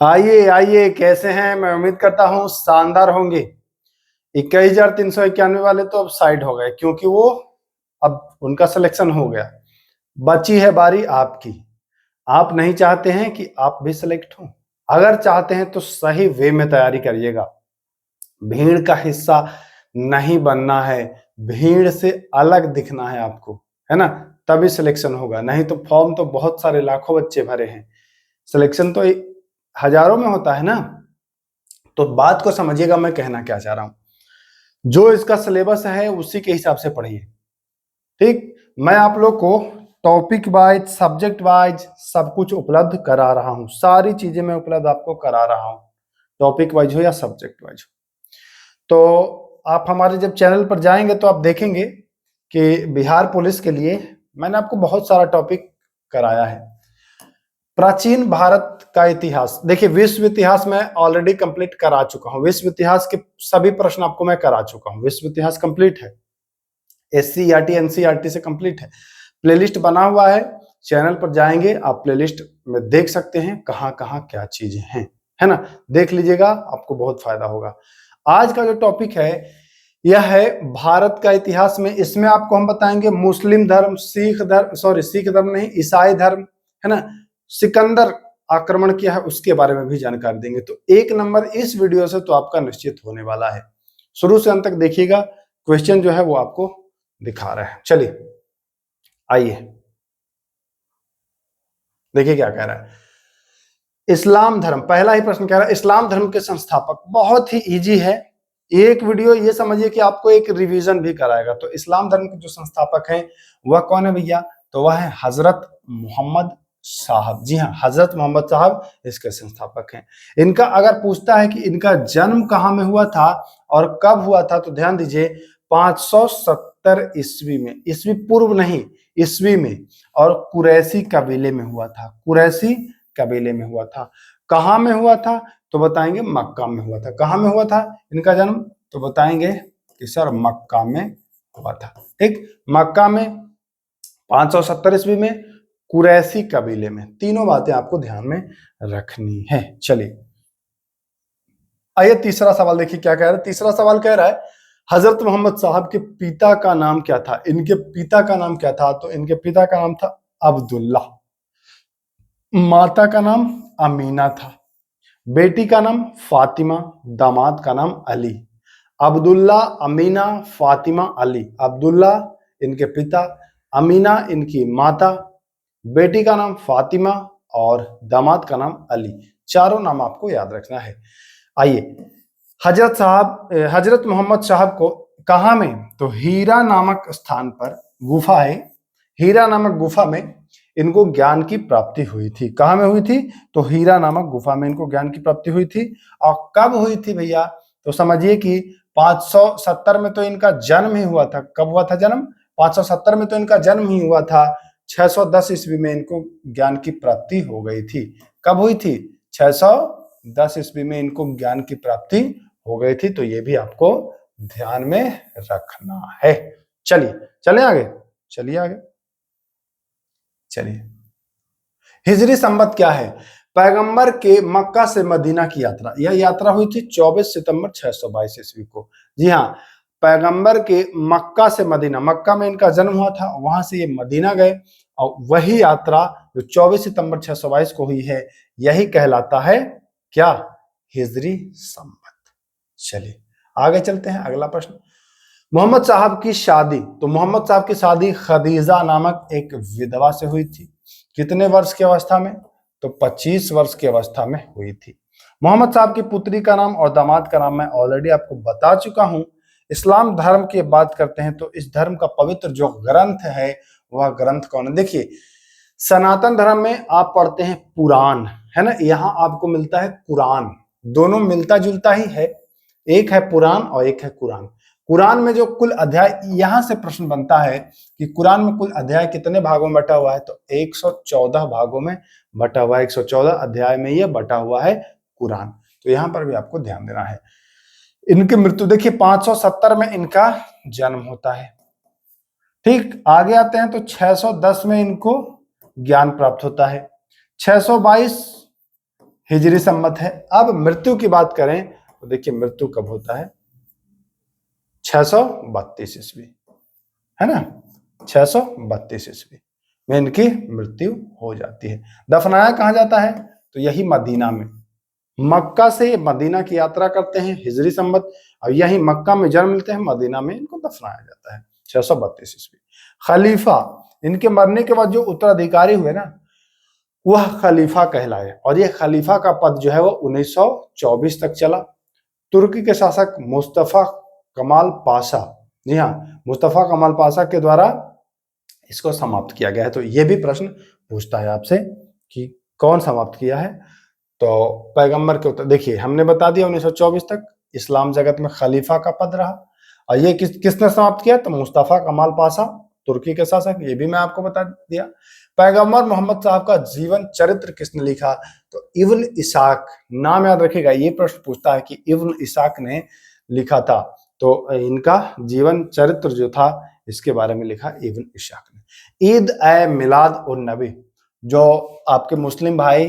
आइए आइए, कैसे हैं? मैं उम्मीद करता हूं शानदार होंगे। 21,391 वाले तो अब साइड हो गए क्योंकि वो अब उनका सिलेक्शन हो गया। बची है बारी आपकी। आप नहीं चाहते हैं कि आप भी सिलेक्ट हो। अगर चाहते हैं तो सही वे में तैयारी करिएगा। भीड़ का हिस्सा नहीं बनना है, भीड़ से अलग दिखना है आपको, है ना? तभी सिलेक्शन होगा। नहीं तो फॉर्म तो बहुत सारे लाखों बच्चे भरे हैं, सिलेक्शन तो हजारों में होता है ना। तो बात को समझिएगा, मैं कहना क्या चाह रहा हूं। जो इसका सिलेबस है उसी के हिसाब से पढ़िए। ठीक, मैं आप लोग को टॉपिक वाइज, सब्जेक्ट वाइज सब कुछ उपलब्ध करा रहा हूं। सारी चीजें मैं उपलब्ध आपको करा रहा हूं, टॉपिक वाइज हो या सब्जेक्ट वाइज हो। तो आप हमारे जब चैनल पर जाएंगे तो आप देखेंगे कि बिहार पुलिस के लिए मैंने आपको बहुत सारा टॉपिक कराया है। प्राचीन भारत का इतिहास देखिए, विश्व इतिहास में ऑलरेडी कंप्लीट करा चुका हूं। विश्व इतिहास के सभी प्रश्न आपको मैं करा चुका हूं। विश्व इतिहास कंप्लीट है, SCERT NCERT से कंप्लीट है। प्लेलिस्ट बना हुआ है, चैनल पर जाएंगे आप प्लेलिस्ट में देख सकते हैं कहां कहां क्या चीजें हैं, है ना? देख लीजिएगा, आपको बहुत फायदा होगा। आज का जो टॉपिक है यह है भारत का इतिहास में। इसमें आपको हम बताएंगे मुस्लिम धर्म, सिख धर्म, सॉरी सिख धर्म नहीं, ईसाई धर्म, है ना? सिकंदर आक्रमण किया है उसके बारे में भी जानकारी देंगे। तो एक नंबर इस वीडियो से तो आपका निश्चित होने वाला है। शुरू से अंत तक देखिएगा, क्वेश्चन जो है वो आपको दिखा रहे हैं। चलिए आइए देखिए क्या कह रहा है। इस्लाम धर्म, पहला ही प्रश्न कह रहा है इस्लाम धर्म के संस्थापक। बहुत ही इजी है, एक वीडियो ये समझिए कि आपको एक रिवीजन भी कराएगा। तो इस्लाम धर्म के जो संस्थापक हैं वह कौन है भैया? तो वह है हजरत मोहम्मद साहब। जी हाँ, हजरत मोहम्मद साहब इसके संस्थापक हैं। इनका अगर पूछता है कि इनका जन्म कहाँ में हुआ था और कब हुआ था, तो ध्यान दीजिए 570 ईस्वी में, ईस्वी पूर्व नहीं, ईस्वी में, और कुरैशी कबीले में हुआ था। कुरैशी कबीले में हुआ था। कहाँ में हुआ था? तो बताएंगे मक्का में हुआ था। कहाँ में हुआ था इनका जन्म? तो बताएंगे कि सर मक्का में हुआ था। ठीक, मक्का में 570 ईस्वी में, कुरैशी कबीले में। तीनों बातें आपको ध्यान में रखनी है। चलिए आइए तीसरा सवाल देखिए क्या कह रहा है। तीसरा सवाल कह रहा है हजरत मोहम्मद साहब के पिता का नाम क्या था? इनके पिता का नाम क्या था? तो इनके पिता का नाम था अब्दुल्ला, माता का नाम अमीना था, बेटी का नाम फातिमा, दामाद का नाम अली। अब्दुल्ला, अमीना, फातिमा, अली। अब्दुल्ला इनके पिता, अमीना इनकी माता, बेटी का नाम फातिमा और दामाद का नाम अली। चारों नाम आपको याद रखना है। आइए, हजरत मोहम्मद साहब को कहाँ में? तो हीरा नामक स्थान पर गुफा है, हीरा नामक गुफा में इनको ज्ञान की प्राप्ति हुई थी। कहाँ में हुई थी? तो हीरा नामक गुफा में इनको ज्ञान की प्राप्ति हुई थी। और कब हुई थी भैया? तो समझिए कि 570 में तो इनका जन्म ही हुआ था। कब हुआ था जन्म? 570 में तो इनका जन्म ही हुआ था। 610 ईस्वी में इनको ज्ञान की प्राप्ति हो गई थी। कब हुई थी? 610 ईस्वी में इनको ज्ञान की प्राप्ति हो गई थी। तो ये भी आपको ध्यान में रखना है। चलिए चले आगे, चलिए आगे, चलिए। हिजरी संवत क्या है? पैगंबर के मक्का से मदीना की यात्रा। यह यात्रा हुई थी 24 सितंबर 622 ईस्वी को। जी हाँ, पैगंबर के मक्का से मदीना, मक्का में इनका जन्म हुआ था, वहां से ये मदीना गए, और वही यात्रा जो 24 सितंबर 622 को हुई है, यही कहलाता है क्या? हिजरी संवत। चलिए आगे चलते हैं, अगला प्रश्न। मोहम्मद साहब की शादी। तो मोहम्मद साहब की शादी खदीजा नामक एक विधवा से हुई थी। कितने वर्ष की अवस्था में? तो 25 वर्ष की अवस्था में हुई थी। मोहम्मद साहब की पुत्री का नाम और दामाद का नाम मैं ऑलरेडी आपको बता चुका हूं। इस्लाम धर्म की बात करते हैं तो इस धर्म का पवित्र जो ग्रंथ है वह ग्रंथ कौन है? देखिए, सनातन धर्म में आप पढ़ते हैं पुराण, है ना? यहां आपको मिलता है कुरान। दोनों मिलता जुलता ही है, एक है पुराण और एक है कुरान। कुरान में जो कुल अध्याय, यहां से प्रश्न बनता है कि कुरान में कुल अध्याय कितने भागों में बटा हुआ है? तो 114 भागों में बटा हुआ है। 114 अध्याय में यह बटा हुआ है कुरान। तो यहां पर भी आपको ध्यान देना है। इनकी मृत्यु देखिए 570 में इनका जन्म होता है। ठीक, आगे आते हैं तो 610 में इनको ज्ञान प्राप्त होता है। 622 हिजरी सम्मत है। अब मृत्यु की बात करें तो देखिए मृत्यु कब होता है, 632 ईस्वी, है ना, 632 ईस्वी में इनकी मृत्यु हो जाती है। दफनाया कहाँ जाता है, तो यही मदीना में, मक्का से मदीना की यात्रा करते हैं हिजरी सम्मत, और यही मक्का में जन्म लेते हैं, मदीना में इनको दफनाया जाता है 632 ईस्वी। खलीफा, इनके मरने के बाद जो उत्तराधिकारी हुए ना वह खलीफा कहलाए, और यह खलीफा का पद जो है वो 1924 तक चला। तुर्की के शासक मुस्तफा कमाल पाशा, जी हाँ, मुस्तफा कमाल पाशा के द्वारा इसको समाप्त किया गया है। तो ये भी प्रश्न पूछता है आपसे कि कौन समाप्त किया है, तो पैगंबर के उत्तर, देखिए हमने बता दिया 1924 तक इस्लाम जगत में खलीफा का पद रहा, और ये किसने समाप्त किया, तो मुस्तफा कमाल पाशा, तुर्की के शासक, ये भी मैं आपको बता दिया। पैगंबर मोहम्मद साहब का जीवन चरित्र किसने लिखा, तो इब्न इसाक, नाम याद रखिएगा, ये प्रश्न पूछता है कि इब्न इसाक ने लिखा था, तो इनका जीवन चरित्र जो था इसके बारे में लिखा इब्न इसाक ने। ईद ए मिलाद उन नबी, जो आपके मुस्लिम भाई,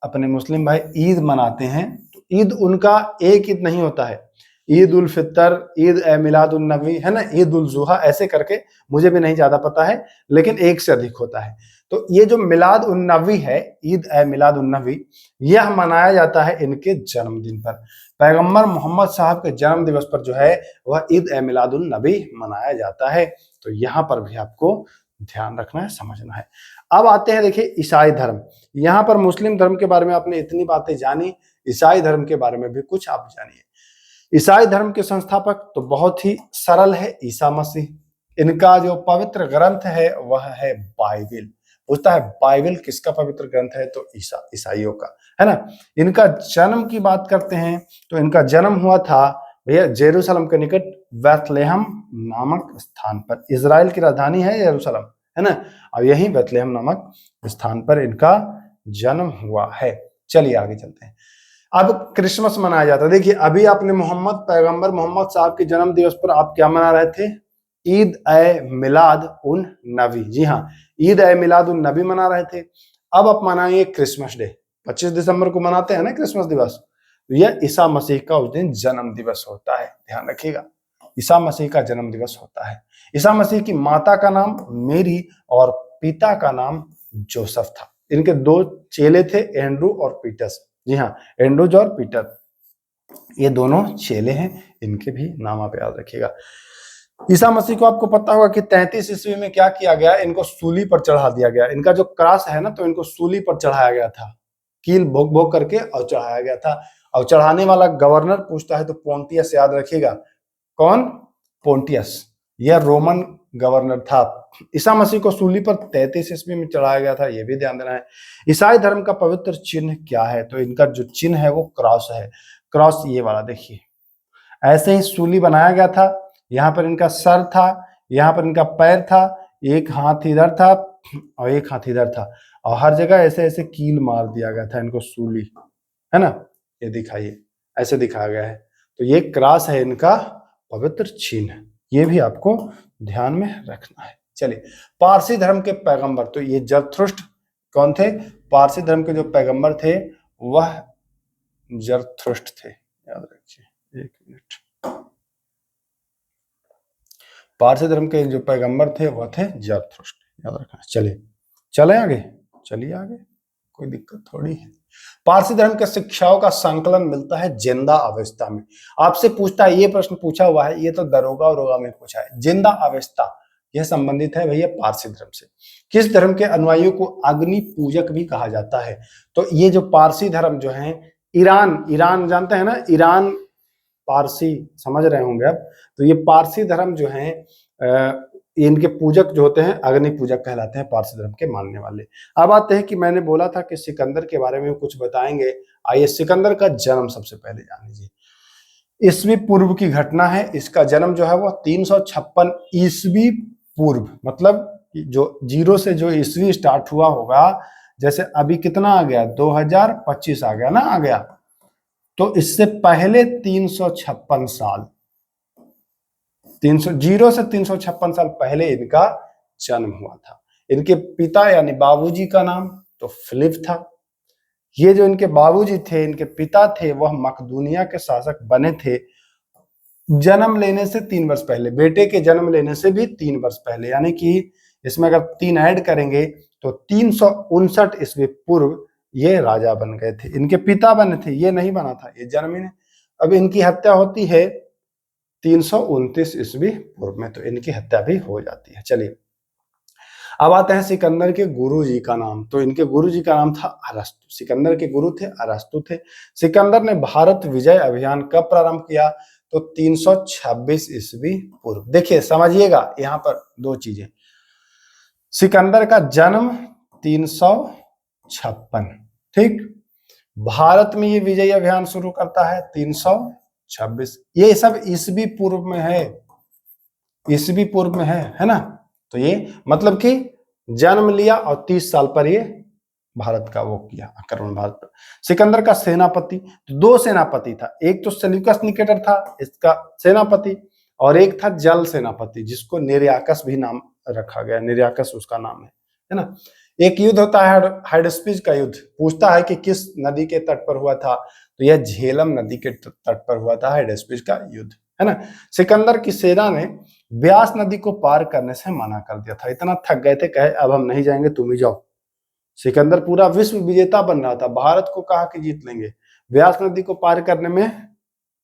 अपने मुस्लिम भाई ईद मनाते हैं, तो ईद उनका एक ईद नहीं होता है, ईद उल फितर, ईद ए मिलाद उन नबी, है ना, ईद उल जुहा, ऐसे करके मुझे भी नहीं ज्यादा पता है, लेकिन एक से अधिक होता है। तो ये जो मिलाद उन नबी है, ईद ए मिलाद उन नबी, यह मनाया जाता है इनके जन्मदिन पर। पैगंबर मोहम्मद साहब के जन्म दिवस पर जो है वह ईद ए मिलाद उन नबी मनाया जाता है। तो यहाँ पर भी आपको ध्यान रखना है, समझना है। अब आते हैं देखिए ईसाई धर्म। यहाँ पर मुस्लिम धर्म के बारे में आपने इतनी बातें जानी, ईसाई धर्म के बारे में भी कुछ आप जानिए। ईसाई धर्म के संस्थापक तो बहुत ही सरल है, ईसा मसीह। इनका जो पवित्र ग्रंथ है वह है बाइबिल। पूछता है बाइबिल किसका पवित्र ग्रंथ है, तो ईसाइयों का, है ना। इनका जन्म की बात करते हैं तो इनका जन्म हुआ था भैया जेरूशलेम के निकट बेथलेहम नामक स्थान पर। इजराइल की राजधानी है यरूशलेम, है ना, और यही बेथलेहम नामक स्थान पर इनका जन्म हुआ है। चलिए आगे चलते हैं। अब क्रिसमस मनाया जाता है। देखिए अभी आपने पैगंबर मोहम्मद साहब के जन्म दिवस पर आप क्या मना रहे थे, ईद ए मिलाद उन नबी। जी हाँ, ईद ए मिलाद उन नबी मना रहे थे। अब आप मनाएंगे क्रिसमस डे, 25 दिसंबर को मनाते हैं ना क्रिसमस दिवस। यह ईसा मसीह का उस दिन जन्म दिवस होता है, ध्यान रखिएगा, ईसा मसीह का जन्म दिवस होता है। ईसा मसीह की माता का नाम मेरी और पिता का नाम जोसेफ था। इनके दो चेले थे, एंड्रू और पीटर्स। जी हाँ, एंड्रूज और पीटर, ये दोनों चेले हैं, इनके भी नाम आप याद रखिएगा। ईसा मसीह को आपको पता होगा कि 33 ईस्वी में क्या किया गया, इनको सूली पर चढ़ा दिया गया। इनका जो क्रॉस है ना, तो इनको सूली पर चढ़ाया गया था, कील भोग भोग करके और चढ़ाया गया था। और चढ़ाने वाला गवर्नर पूछता है तो पोंटियस याद रखिएगा। कौन, पोंटियस, यह रोमन गवर्नर था। ईसा मसीह को सूली पर 33 ईस्वी में चढ़ाया गया था, यह भी ध्यान देना है। ईसाई धर्म का पवित्र चिन्ह क्या है, तो इनका जो चिन्ह है वो क्रॉस है। क्रॉस ये वाला देखिए, ऐसे ही सूली बनाया गया था, यहाँ पर इनका सर था, यहाँ पर इनका पैर था, एक हाथ इधर था और एक हाथ इधर था, और हर जगह ऐसे ऐसे कील मार दिया गया था इनको, सूली, है ना, ये दिखाइए, ऐसे दिखाया गया है। तो ये क्रॉस है इनका पवित्र चिन्ह, ये भी आपको ध्यान में रखना है। चलिए, पारसी धर्म के पैगंबर, तो ये जरथुष्ट्र कौन थे, पारसी धर्म के जो पैगंबर थे वह जरथुष्ट्र थे, याद रखिए, एक मिनट। पारसी धर्म के जो पैगंबर थे वह थे जरथुष्ट्र, याद रखना। चलिए चले आगे, चलिए आगे, कोई दिक्कत थोड़ी है। पारसी धर्म के शिक्षाओं का संकलन मिलता है जिंदा अवस्था में। आपसे पूछता है, ये प्रश्न पूछा हुआ है, ये तो दरोगा और रोगा में पूछा है। जिंदा अवस्था यह संबंधित है भैया पारसी धर्म से। किस धर्म के अनुयायियों को अग्नि पूजक भी कहा जाता है, तो ये जो पारसी धर्म जो है, ईरान जानते हैं ना, ईरान पारसी समझ रहे होंगे अब। तो ये पारसी धर्म जो है, इनके पूजक जो होते हैं अग्नि पूजक कहलाते हैं, पारसी धर्म के मानने वाले। अब आते हैं कि मैंने बोला था कि सिकंदर के बारे में कुछ बताएंगे। आइए सिकंदर का जन्म सबसे पहले जान लीजिए। ईस्वी पूर्व की घटना है, इसका जन्म जो है वो 356 ईस्वी पूर्व, मतलब जो 0 से जो ईस्वी स्टार्ट हुआ होगा, जैसे अभी कितना आ गया, 2025 आ गया ना, आ गया, तो इससे पहले 356 साल, 0 से 356 साल पहले इनका जन्म हुआ था। इनके पिता यानी बाबूजी का नाम तो फिलिप था। ये जो इनके बाबूजी थे, इनके पिता थे, वह मकदूनिया के शासक बने थे जन्म लेने से 3 वर्ष पहले, बेटे के जन्म लेने से भी 3 वर्ष पहले, यानी कि इसमें अगर 3 ऐड करेंगे तो 359 ईस्वी पूर्व ये राजा बन गए थे। इनके पिता बने थे, ये नहीं बना था, ये जन्म ही। अब इनकी हत्या होती है 329 ईस्वी पूर्व में, तो इनकी हत्या भी हो जाती है। चलिए अब आते हैं सिकंदर के गुरु जी का नाम। तो इनके गुरु जी का नाम था अरस्तु। सिकंदर के गुरु थे अरस्तु थे। सिकंदर ने भारत विजय अभियान कब प्रारंभ किया? तो 326 ईस्वी पूर्व। देखिए समझिएगा यहाँ पर 2 चीजें। सिकंदर का जन्म 356, ठीक। भारत में ये विजय अभियान शुरू करता है 326। ये सब ईस्वी पूर्व में है, ईस्वी पूर्व में है ना। तो ये मतलब कि जन्म लिया और 30 साल पर ये भारत का वो किया आक्रमण भारत पर। सिकंदर का सेनापति, 2 सेनापति था, एक तो सेल्यूकस निकेटर था इसका सेनापति, और एक था जल सेनापति जिसको निर्याकस भी नाम रखा गया, निर्याकस उसका नाम है ना। एक युद्ध होता है हाइडेस्पिस का युद्ध, पूछता है कि किस नदी के तट पर हुआ था, तो यह झेलम नदी के तट पर हुआ था हाइडेस्पिस का युद्ध, है ना। सिकंदर की सेना ने ब्यास नदी को पार करने से मना कर दिया था, इतना थक गए थे, कहे अब हम नहीं जाएंगे, तुम ही जाओ। सिकंदर पूरा विश्व विजेता बन रहा था, भारत को कहा कि जीत लेंगे, ब्यास नदी को पार करने में,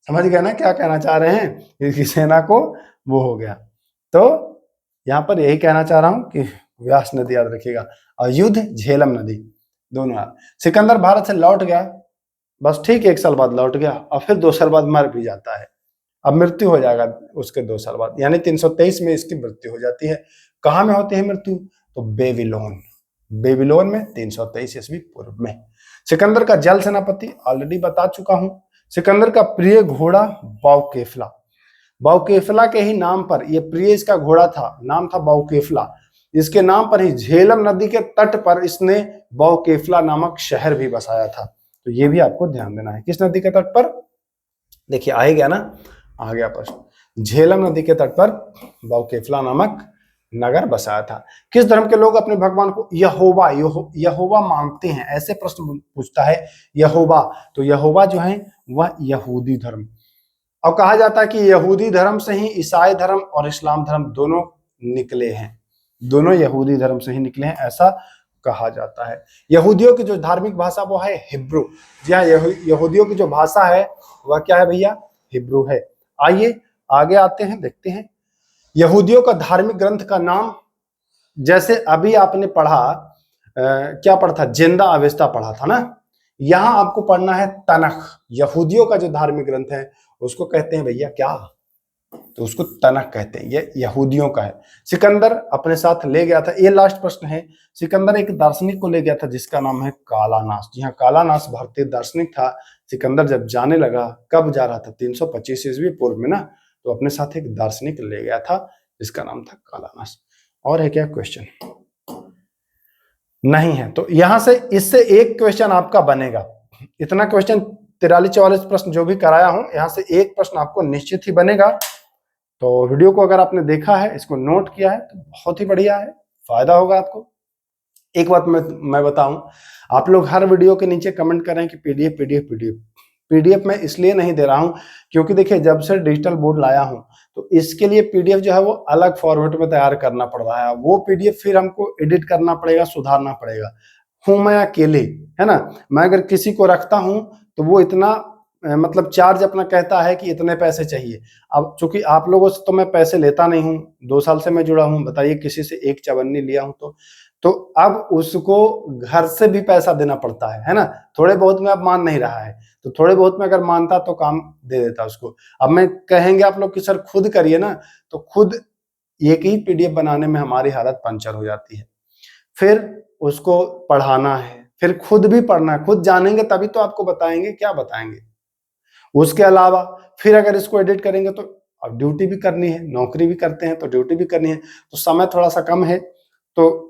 समझ गए ना क्या कहना चाह रहे हैं, इसकी सेना को वो हो गया। तो यहाँ पर यही कहना चाह रहा हूं कि व्यास नदी याद रखिएगा, और युद्ध झेलम नदी, दोनों। सिकंदर भारत से लौट गया, बस ठीक 1 साल बाद लौट गया, और फिर 2 साल बाद मर भी जाता है। अब मृत्यु हो जाएगा उसके 2 साल बाद, यानी 323 में इसकी मृत्यु हो जाती है। कहाँ में होती है मृत्यु? तो बेबीलोन, बेबीलोन में 323 ईस्वी पूर्व में। सिकंदर का जल सेनापति ऑलरेडी बता चुका हूं। सिकंदर का प्रिय घोड़ा बाउकेफला, बाउकेफला के ही नाम पर, ये प्रिय इसका घोड़ा था, नाम था बाउकेफला, इसके नाम पर ही झेलम नदी के तट पर इसने बाउकेफला नामक शहर भी बसाया था। तो ये भी आपको ध्यान देना है। किस नदी के तट पर? देखिए आ ही गया ना, आ गया प्रश्न। झेलम नदी के तट पर बाउकेफला नामक नगर बसाया था। किस धर्म के लोग अपने भगवान को यहोवा यहोवा मानते हैं? ऐसे प्रश्न पूछता है यहोवा, तो यहोवा जो है वह यहूदी धर्म, और कहा जाता है कि यहूदी धर्म से ही ईसाई धर्म और इस्लाम धर्म दोनों निकले हैं, दोनों यहूदी धर्म से ही निकले हैं, ऐसा कहा जाता है। यहूदियों की जो धार्मिक भाषा वो है हिब्रू। जी हाँ, यहूदियों की जो भाषा है वह क्या है भैया? हिब्रू है। आइए आगे आते हैं, देखते हैं यहूदियों का धार्मिक ग्रंथ का नाम। जैसे अभी आपने पढ़ा, क्या पढ़ा था? जिंदा अवेस्ता पढ़ा था ना। यहां आपको पढ़ना है तनख। यहूदियों का जो धार्मिक ग्रंथ है उसको कहते हैं भैया क्या? तो उसको तनख कहते हैं, ये यहूदियों का है। सिकंदर अपने साथ ले गया था, ये लास्ट प्रश्न है। सिकंदर एक दार्शनिक को ले गया था जिसका नाम है कालानास। जी हाँ, कालानास भारतीय दार्शनिक था। सिकंदर जब जाने लगा, कब जा रहा था? 325 ईस्वी पूर्व में ना, तो अपने साथ एक दार्शनिक ले गया था जिसका नाम था कालानास। और है क्या क्वेश्चन? नहीं है, तो यहां से इससे एक क्वेश्चन आपका बनेगा। इतना क्वेश्चन 43-44 प्रश्न जो भी कराया हूं, यहां से एक प्रश्न आपको निश्चित ही बनेगा। तो वीडियो को अगर आपने देखा है, इसको नोट किया है, तो बहुत ही बढ़िया है, फायदा होगा आपको। एक बात मैं बताऊं, आप लोग हर वीडियो के नीचे कमेंट करें कि पीडीएफ पीडीएफ पीडीएफ। पीडीएफ मैं इसलिए नहीं दे रहा हूं क्योंकि देखिए जब से डिजिटल बोर्ड लाया हूं तो इसके लिए पीडीएफ जो है वो अलग फॉर्मेट में तैयार करना पड़ रहा है। वो पीडीएफ फिर हमको एडिट करना पड़ेगा, सुधारना पड़ेगा। हूं मैं अकेले, है ना। मैं अगर किसी को रखता हूं तो वो इतना मतलब चार्ज अपना कहता है कि इतने पैसे चाहिए। अब चूंकि आप लोगों से तो मैं पैसे लेता नहीं हूँ, 2 साल से मैं जुड़ा हूँ, बताइए किसी से एक चवन्नी लिया हूँ तो अब उसको घर से भी पैसा देना पड़ता है ना। थोड़े बहुत में अब मान नहीं रहा है, तो थोड़े बहुत में अगर मानता तो काम दे देता उसको। अब मैं कहेंगे आप लोग कि सर खुद करिए ना, तो खुद एक ही पीडीएफ बनाने में हमारी हालत पंचर हो जाती है। फिर उसको पढ़ाना है, फिर खुद भी पढ़ना है, खुद जानेंगे तभी तो आपको बताएंगे, क्या बताएंगे। उसके अलावा फिर अगर इसको एडिट करेंगे तो अब ड्यूटी भी करनी है, नौकरी भी करते हैं तो ड्यूटी भी करनी है, तो समय थोड़ा सा कम है, तो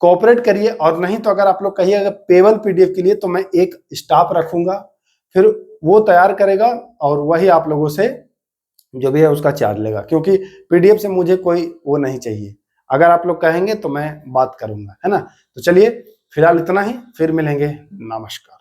कोऑपरेट करिए। और नहीं तो अगर आप लोग कहिए अगर पेबल पीडीएफ के लिए तो मैं एक स्टाफ रखूंगा, फिर वो तैयार करेगा और वही आप लोगों से जो भी है उसका चार्ज लेगा, क्योंकि पीडीएफ से मुझे कोई वो नहीं चाहिए। अगर आप लोग कहेंगे तो मैं बात करूंगा, है ना। तो चलिए फिलहाल इतना ही, फिर मिलेंगे, नमस्कार।